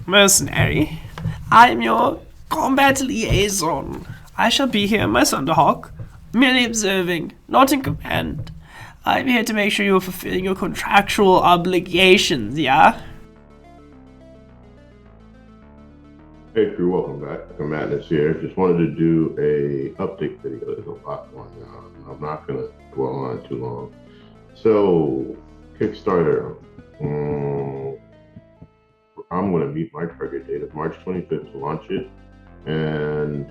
Mercenary. I'm your combat liaison. I shall be here, my Thunderhawk, merely observing, not in command. I'm here to make sure you're fulfilling your contractual obligations, yeah? Hey crew, welcome back. Madness here. Just wanted to do a update video. There's a lot going on. I'm not gonna dwell on it too long. So, Kickstarter. I'm gonna meet my target date of March 25th to launch it, and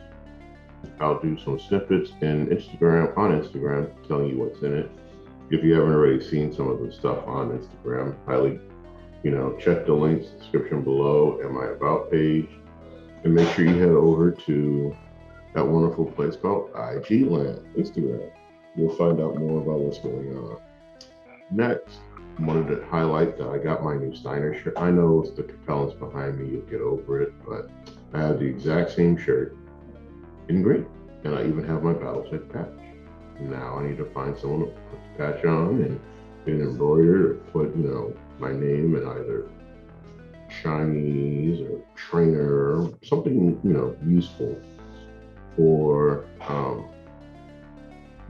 I'll do some snippets on Instagram, telling you what's in it. If you haven't already seen some of the stuff on Instagram, highly, check the links, description below, and my about page. And make sure you head over to that wonderful place called IG Land, Instagram. You'll find out more about what's going on. Next, I wanted to highlight that I got my new Steiner shirt. I know it's the propellants behind me, you'll get over it, but I have the exact same shirt in green. And I even have my Battletech patch. Now I need to find someone to put the patch on and get it embroidered or put, my name in either Chinese or trainer, something useful for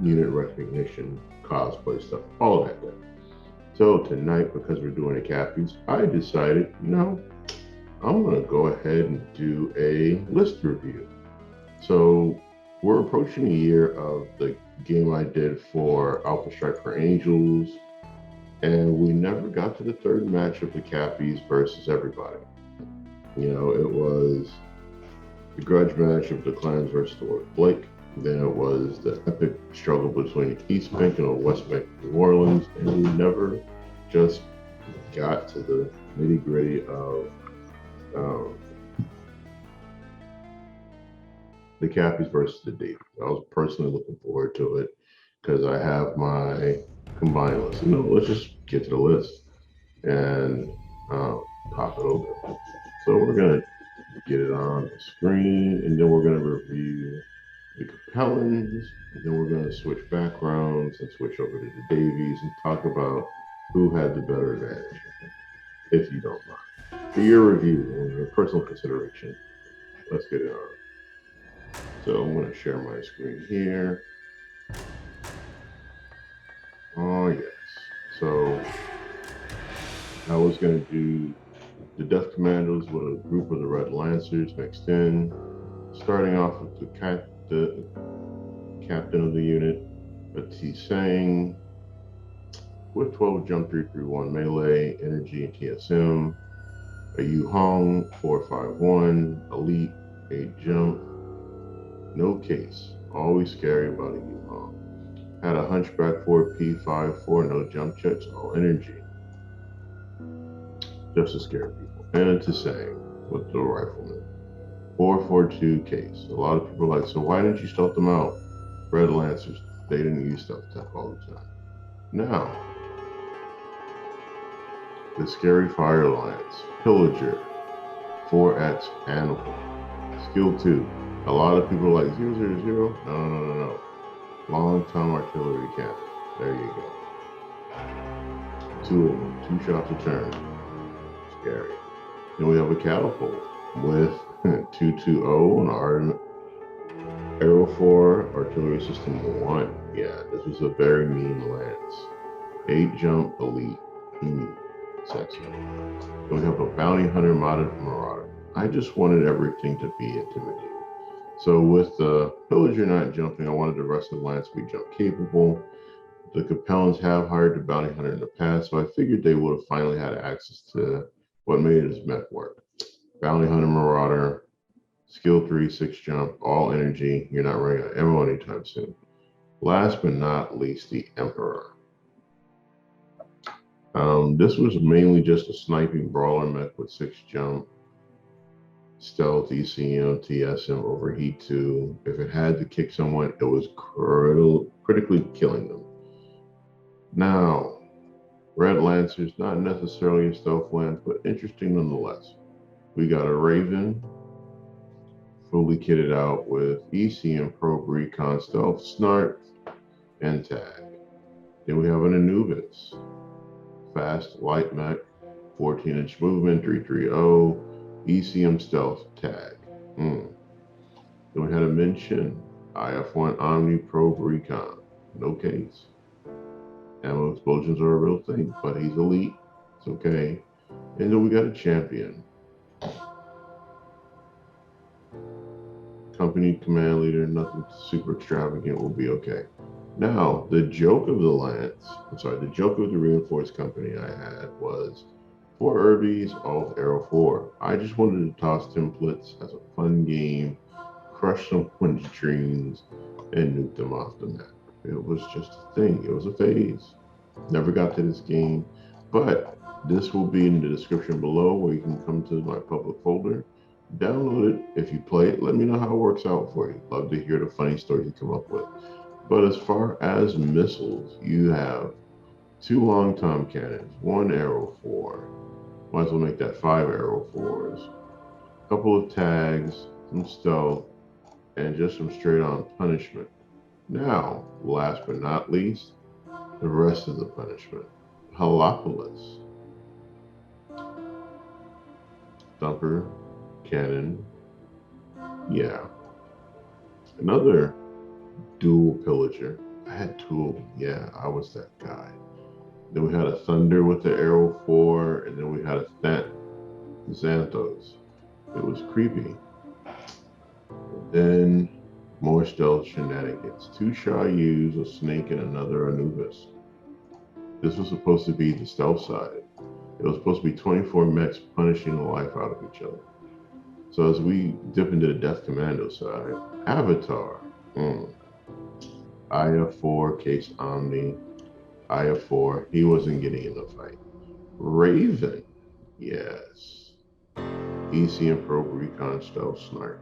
unit recognition, cosplay stuff, all of that. So tonight, because we're doing a Cappies, I decided, I'm gonna go ahead and do a list review. So we're approaching a year of the game I did for Alpha Strike for Angels, and we never got to the third match of the Cappies versus everybody. It was the grudge match of the clans versus the Lord Blake. Then it was the epic struggle between East Bank and the West Bank of New Orleans, and we never just got to the nitty gritty of the Cappies versus the Davy. I was personally looking forward to it because I have my combined list. Let's just get to the list and pop it open. So we're gonna get it on the screen, and then we're gonna review the Capellans, and then we're gonna switch backgrounds and switch over to the Davies and talk about who had the better advantage, if you don't mind. For your review and your personal consideration, let's get it on. So I'm gonna share my screen here. Oh yes. So I was gonna do the Death Commandos with a group of the Red Lancers mixed in, starting off with the captain of the unit, a T-Sang, with 12 jump 331 melee, energy, and TSM, a Yu Hong 451, elite, 8 jump, no case, always scary about a Yu Hong. Had a Hunchback 4P54, no jump checks, all energy. Just to scare people. And a T-Sang with the rifleman. 442 case. A lot of people are like, so why didn't you stealth them out? Red Lancers, they didn't use stealth attack all the time. Now, the Scary Fire Lance, Pillager, 4X Animal, Skill 2. A lot of people are like, 000? No. Long Tom Artillery Cannon. There you go. 2 of them, 2 shots a turn. Scary. Then we have a Catapult with 220 on Arrow 4 Artillery System 1. Yeah, this was a very mean lance. 8 jump elite. Sexy. Then we have a Bounty Hunter modded Marauder. I just wanted everything to be intimidating. So with the Pillager not jumping, I wanted the rest of the lance to be jump capable. The Capellans have hired the Bounty Hunter in the past, so I figured they would have finally had access to what made his mech work. Bounty Hunter Marauder, Skill 3, 6 jump, all energy. You're not running out of ammo anytime soon. Last but not least, the Emperor. This was mainly just a sniping brawler mech with 6 jump, stealth, ECM, TSM, overheat 2. If it had to kick someone, it was critically killing them. Now, Red Lancers, not necessarily a stealth lance, but interesting nonetheless. We got a Raven, fully kitted out with ECM, Probe, Recon, Stealth, Snark, and Tag. Then we have an Anubis, fast, light mech, 14-inch movement, 330, ECM stealth tag. Then we had a mention, IF1 Omni Probe Recon, no case. Ammo explosions are a real thing, but he's elite. It's okay. And then we got a champion. Company command leader, nothing super extravagant, will be okay. Now, the joke of the reinforced company I had was 4 Irbies, all with Arrow 4. I just wanted to toss templates as a fun game, crush some punch streams, and nuke them off the map. It was just a thing. It was a phase. Never got to this game, but this will be in the description below where you can come to my public folder, download it. If you play it, let me know how it works out for you. Love to hear the funny stories you come up with. But as far as missiles, you have 2 long tom cannons, 1 Arrow 4. Might as well make that 5 Arrow 4s. A couple of tags, some stealth, and just some straight on punishment. Now, last but not least, the rest of the punishment. Halopolis. Thumper, cannon, yeah. Another dual pillager. I had 2 of them. Yeah, I was that guy. Then we had a Thunder with the Arrow 4, and then we had a Xanthos. It was creepy. And then more stealth shenanigans. 2 Shayus, a Snake, and another Anubis. This was supposed to be the stealth side. It was supposed to be 24 mechs punishing the life out of each other. So as we dip into the Death Commando side, Avatar. IF4, Case Omni. IF4, he wasn't getting in the fight. Raven, yes. ECM Probe Recon Stealth Snark.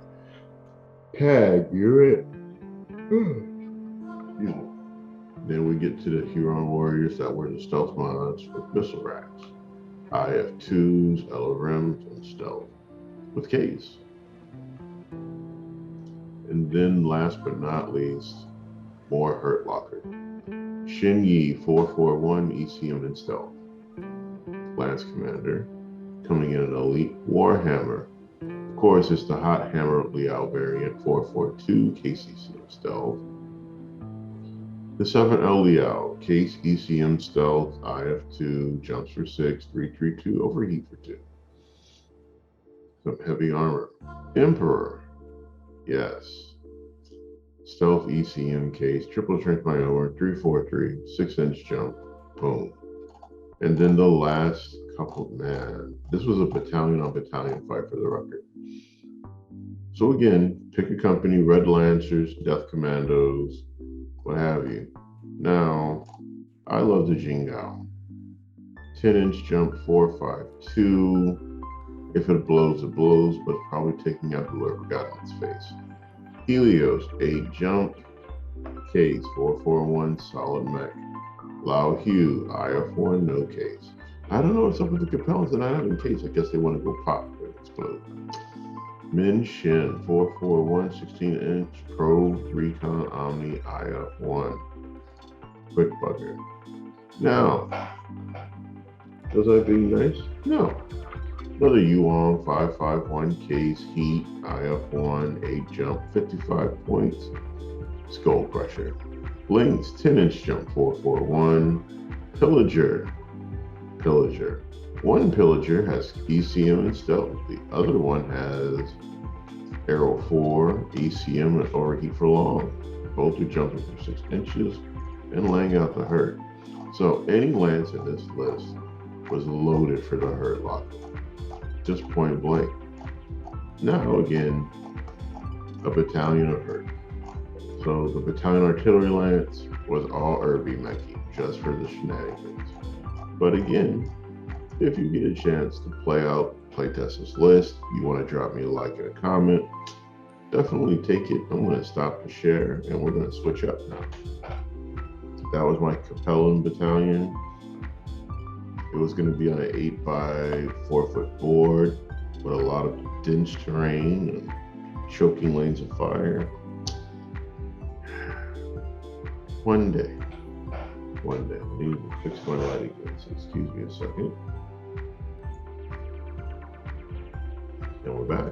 Tag, you're it. Then we get to the Huron Warriors that were the stealth mods with missile racks. IF2s, LRMs, and stealth with Ks. And then last but not least, more Hurt Locker. Shin Yi 441 ECM and stealth. Lance Commander, coming in an elite Warhammer. Of course, it's the Hot Hammer Liao variant 442 KCCM stealth. The 7L Liao, Case ECM stealth, IF2, jumps for 6, 332, overheat for 2. Some heavy armor. Emperor, yes. Stealth ECM case, triple strength armor, 343, 6-inch jump, boom. And then the last couple, man, this was a battalion on battalion fight for the record. So again, pick a company, Red Lancers, Death Commandos, what have you. Now, I love the Jingao. 10-inch jump, 452. If it blows, it blows, but it's probably taking out whoever got in its face. Helios, 8 jump, case, 441, solid mech. Lao Hu, IF1, no case. I don't know what's up with the Capellans and I have in case. I guess they want to go pop and explode. Min Shin, 441, 16-inch, Probe Recon Omni, IF1. Quick bugger. Now, was I being nice? No. Another Yuan 551 case, heat, IF1, 8 jump, 55 points, skull crusher. Blinks, 10-inch jump, 441. Pillager. One Pillager has ECM and stealth. The other one has Arrow 4, ECM, and overheat for long. Both are jumping for 6 inches and laying out the hurt. So any lance in this list was loaded for the hurt lock. Just point blank. Now again, a battalion of hurt. So the battalion artillery lance was all Irby Mechie, just for the shenanigans. But again, if you get a chance to playtest this list, you want to drop me a like and a comment, definitely take it. I'm going to stop the share and we're going to switch up now. That was my Capellan battalion. It was going to be on an 8 by 4 foot board with a lot of dense terrain and choking lanes of fire. One day. I need to fix my lighting. So excuse me a second. And we're back.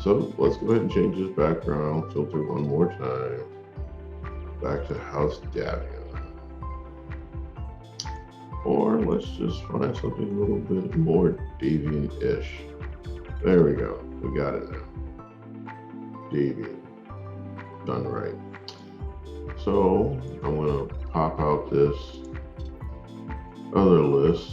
So let's go ahead and change this background filter one more time. Back to House Davy. Or let's just find something a little bit more Davian-ish. There we go. We got it now. Davian. Done right. So I'm going to pop out this other list.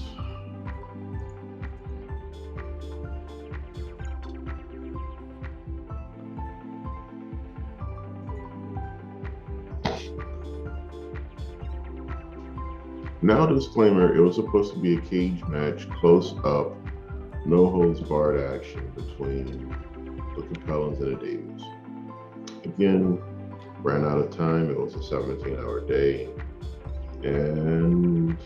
Now, disclaimer, it was supposed to be a cage match, close up, no holds barred action between the Capellans and the Davies. Again, ran out of time. It was a 17-hour day. And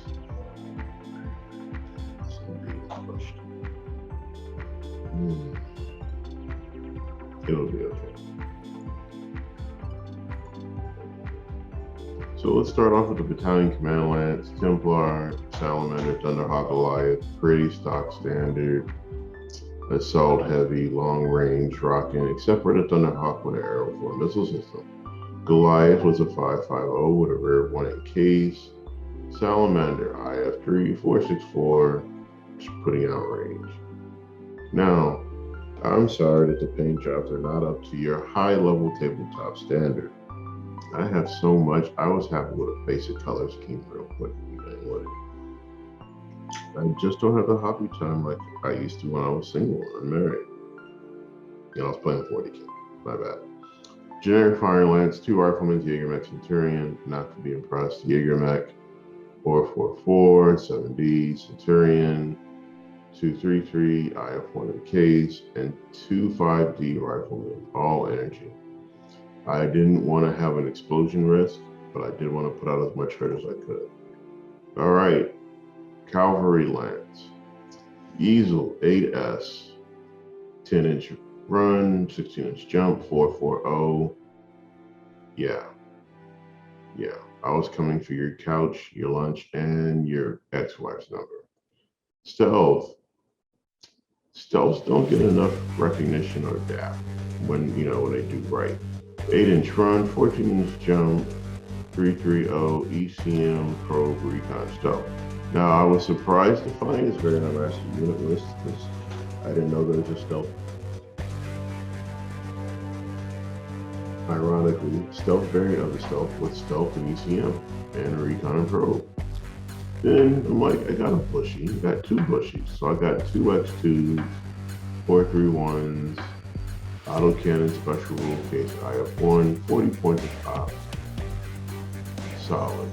it'll be okay. So let's start off with the Battalion Command Lance, Templar, Salamander, Thunderhawk, Goliath, pretty stock standard, assault heavy, long range, rocking, except for the Thunderhawk with an Arrow 4 missile system. Goliath was a 5.50 with a rear 1 case. Salamander, IF3, 4.64, putting out range. Now, I'm sorry that the paint jobs are not up to your high level tabletop standard. I have so much. I was happy with a basic color scheme real quick. I just don't have the hobby time like I used to when I was single and married. I was playing 40K. My bad. Generic Fire Lance, 2 Riflemen, Jaegermech Centurion. Not to be impressed. Jaegermech, 4.44, 7D, Centurion, 2.33, IF1 in the case, and 2 5D Riflemen, all energy. I didn't want to have an explosion risk, but I did want to put out as much hurt as I could. All right, Cavalry Lance, Easel 8S, 10-inch run, 16-inch jump, 4.40. Yeah. I was coming for your couch, your lunch, and your ex-wife's number. Stealths don't get enough recognition or dap when they do right. 8-inch run, 14-inch jump, 330 ECM probe recon stealth. Now I was surprised to find this very high master unit list because I didn't know there was a stealth. Ironically, stealth variant of the stealth with stealth and ECM and recon and probe. Then I'm like, I got a bushy, I got 2 bushies. So I got 2 X2s, 4.31s, autocannon special rule case IF1, 40 points of pop. Solid.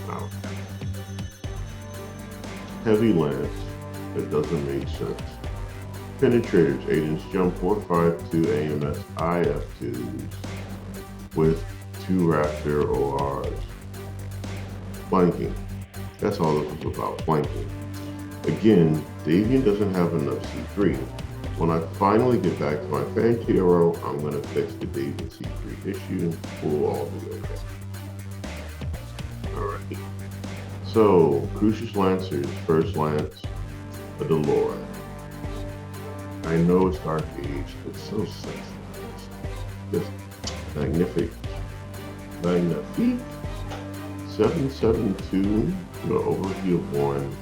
Wow. Heavy lance, that doesn't make sense. Penetrators, 8-inch jump, 4.52 AMS IF2s with 2 Raptor ORs. Flanking. That's all this was about, flanking. Again, Davian doesn't have enough C3. When I finally get back to my fan TRO, I'm going to fix the Davian C3 issue. We'll all be okay. Alright. So, Crucius Lancers, first Lance, a Delore. I know it's Dark Age, it's so sexy. Just magnific. 772, the overheat of 1.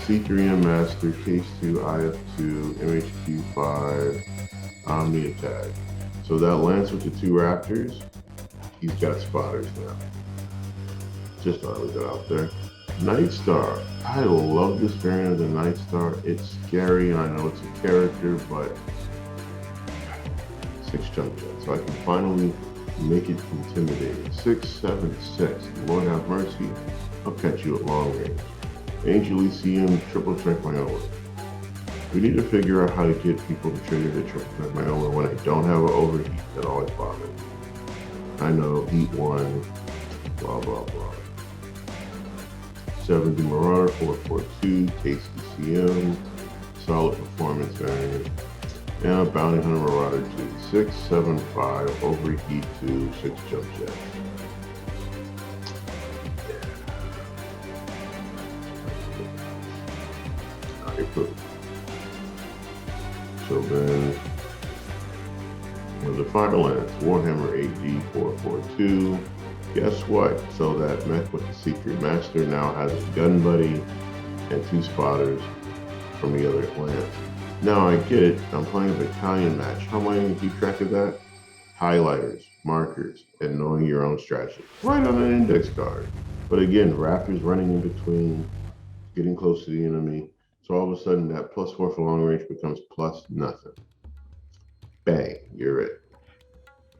C3M Master, Case 2, IF2, MHQ5, Omni Attack. So that Lance with the 2 Raptors, he's got spotters now. Just thought I'd leave it out there. Night Star. I love this variant of the Night Star. It's scary and I know it's a character, but 6 jump jets. So I can finally make it intimidating. 676. Lord have mercy. I'll catch you at long range. Angel ECM, triple strength Myola. We need to figure out how to get people to trigger the triple strength Myola when I don't have an overheat. That always bothers me. I know, heat 1, blah, blah, blah. 70 Marauder, 442, Case ECM, solid performance variant. And a Bounty Hunter Marauder 2, 675, overheat 2, 6 jump jets. So then the Fire Lance, Warhammer AD 442. Guess what? So that mech with the Secret Master now has a gun buddy and 2 spotters from the other clan. Now I get it, I'm playing a battalion match. How am I going to keep track of that? Highlighters, markers, and knowing your own strategy. Right on an index card. But again, Raptors running in between, getting close to the enemy. So all of a sudden that +4 for long range becomes plus nothing. Bang, you're it.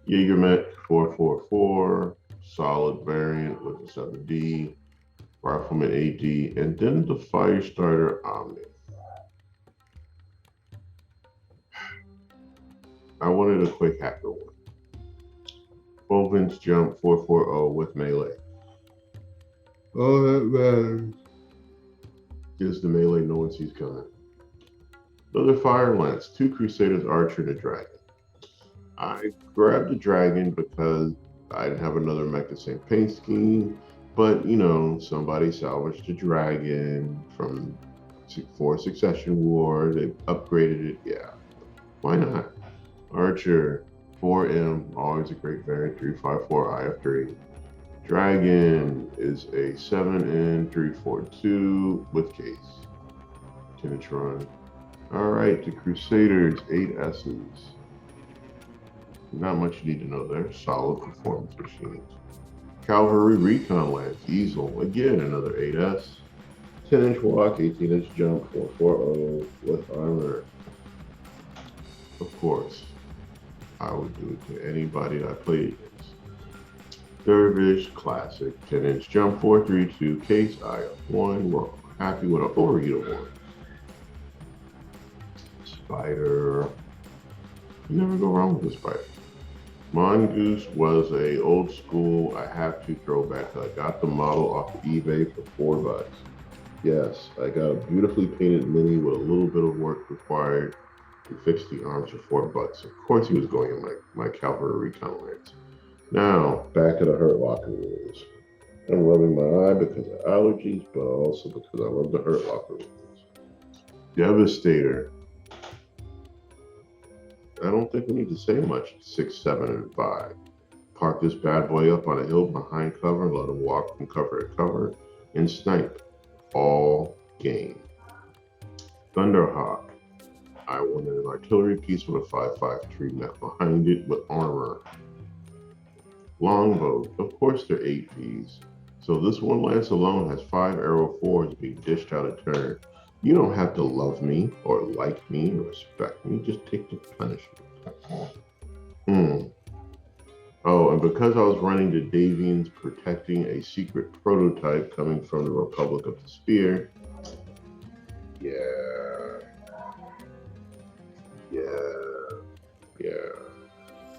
Jaeger Mech 444, solid variant with a 7D, Rifleman AD, and then the Firestarter Omni. I wanted a quick hacker one. Bovins Jump 440 with melee. All that matters is the melee no one sees coming. Another Fire Lance, 2 Crusaders Archer and a Dragon. I grabbed the Dragon because I didn't have another mech the same paint scheme, but you know, somebody salvaged the Dragon from 4 Succession War, they upgraded it, yeah, why not? Archer, 4M, always a great variant, 354 IF3. Dragon is a 7N 342 with case, 10-inch run. All right, the Crusaders, 8 S's. Not much you need to know there. Solid performance machines. Cavalry Recon Lance, Easel, again another 8S. 10-inch walk, 18-inch jump, 440 with armor. Of course, I would do it to anybody I played against. Dervish, classic, 10-inch jump, 432, case, IF1. We're happy with an overheat award. Spider. You never go wrong with the Spider. Mongoose was a old school, I have to throwback. I got the model off of eBay for $4. Yes, I got a beautifully painted mini with a little bit of work required to fix the arms for $4. Of course he was going in my Cavalry Recon Lance. Now, back to the Hurt Locker rules. I'm rubbing my eye because of allergies, but also because I love the Hurt Locker rules. Devastator. I don't think we need to say much. 6, 7, and 5. Park this bad boy up on a hill behind cover and let him walk from cover to cover and snipe all game. Thunderhawk. I wanted an artillery piece with a 5.53 mech behind it with armor. Longbow. Of course they're 8Ps. So this one lance alone has 5 arrow 4s being dished out a turn. You don't have to love me or like me or respect me. Just take the punishment. Oh, and because I was running the Davians protecting a secret prototype coming from the Republic of the Spear. Yeah.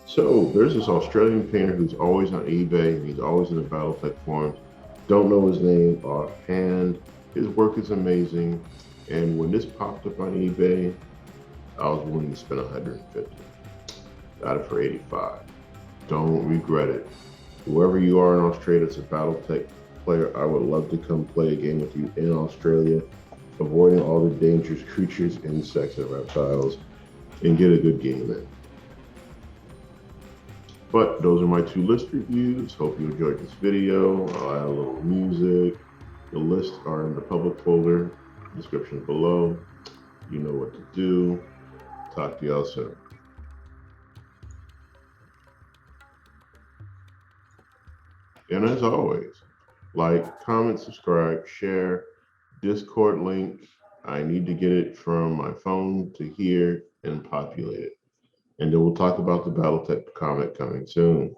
So there's this Australian painter who's always on eBay and he's always in the Battletech forums. Don't know his name offhand. His work is amazing. And when this popped up on eBay, I was willing to spend $150. Got it for $85. Don't regret it. Whoever you are in Australia that's a Battletech player, I would love to come play a game with you in Australia, avoiding all the dangerous creatures, insects, and reptiles, and get a good game in. But those are my 2 list reviews. Hope you enjoyed this video. I'll add a little music. The lists are in the public folder. Description below. You know what to do. Talk to y'all soon. And as always, like, comment, subscribe, share. Discord link. I need to get it from my phone to here and populate it. And then we'll talk about the Battletech comic coming soon.